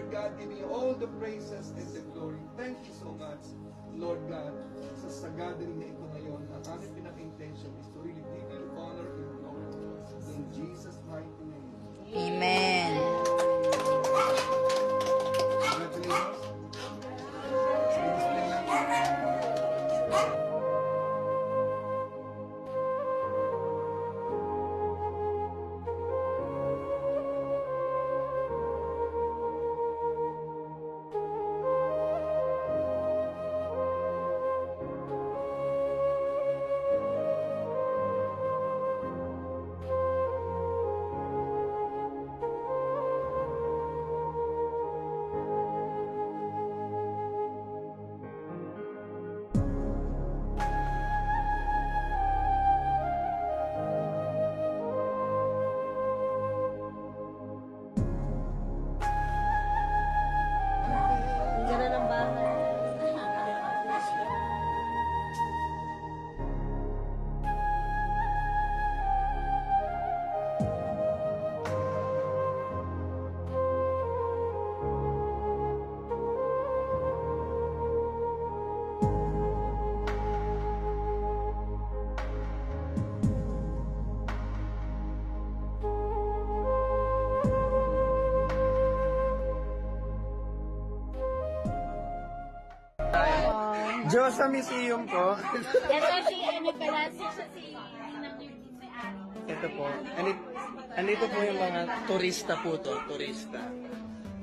Lord God, give you all the praises and the glory. Thank you so much, Lord God, sa gathering na ito ngayon. At aming pinaka-intention is to really give you honor and glory. In Jesus' mighty name. Amen. Congratulations. Sige, display lang. Ang ganda ng bahay. Diyos sa Museum po. Ito si ano pala, siya si Ninang yung may-ari. Ito po. Andito po yung mga turista po to. Turista.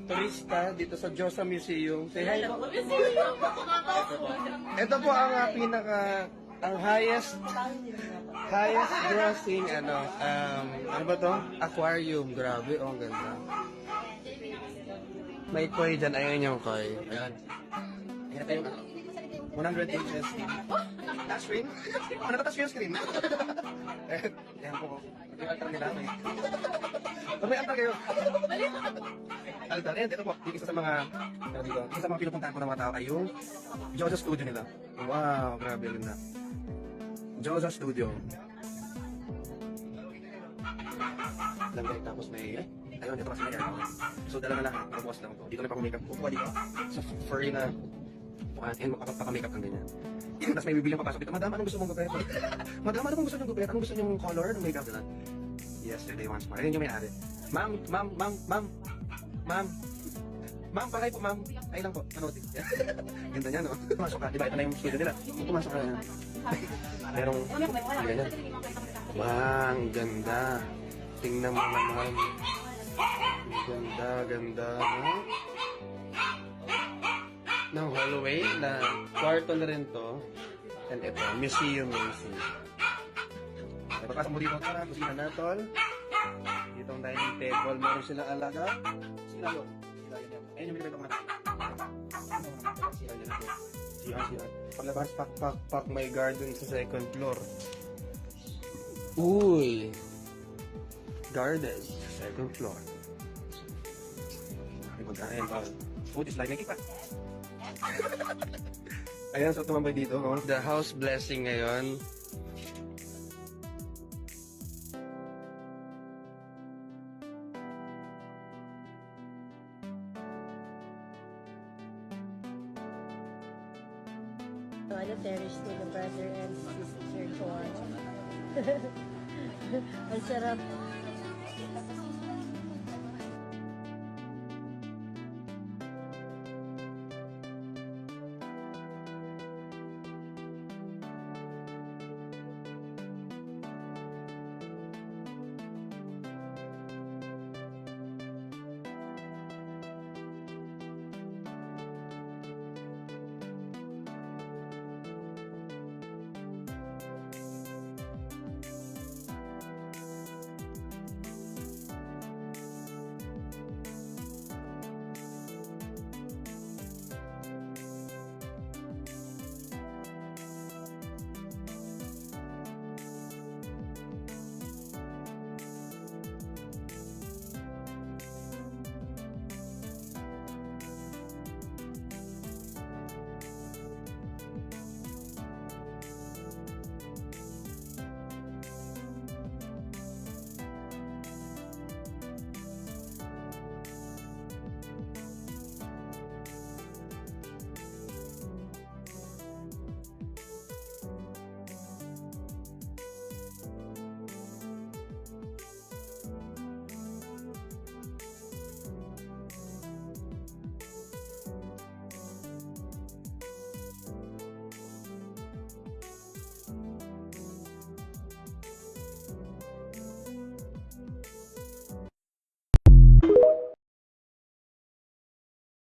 Turista dito sa Diyos sa Museum. Say hi po. Ito po ang ang highest grossing ano ba to? Aquarium. Grabe, oh, ang ganda. May koi dyan. Ayun yung koi. Ayan. Ayan tayo 100 inches touchscreen. Ano na touchscreen screen? Ayan po. Yung altar nila. May altar kayo. Altar. Ayan, dito po. Isa sa mga pinupuntahan ko ng mga tao ay yung Josa Studio nila. Wow, grabe rin na. Josa Studio. Lang tapos may ayun, dito kasi may aircon. So dala na lang. Pagbukas lang ito. Dito na pa-makeup. Kukuha dito. Sa furry na and makapaka-makeup ng ganyan. Tapos may bibili papasok dito. Madam, anong gusto mong gupit? Madam, anong gusto nyong gupit? Anong gusto nyong color ng makeup nila? Yesterday once more. Ayun yung may-ari. Ma'am, pakay po, ma'am. Ay lang po, manood. Ganda niya, no? Pumasok ka. Diba, ito na yung studio nila. Pumasok ka na. Merong, ganyan. Wow, ang ganda. Tingnan mo naman. Ganda, no? Ng hallway na kwarto na rin to. And ito, museum. Papasok mo dito, tara, kusina na, tol. Dito ang dining table, meron silang alaga. Sila yun. Ayun yung binibento mga tayo. Sila yun ako. Sila. Paglabas, pak, may garden sa second floor. Uy! Garden sa second floor. Ayun, tol. Food is like nakita. Ayan, so tumambay dito. Oh. The house blessing ngayon. Ano, Terrace to the brother and sister Joanne. Ang sarap.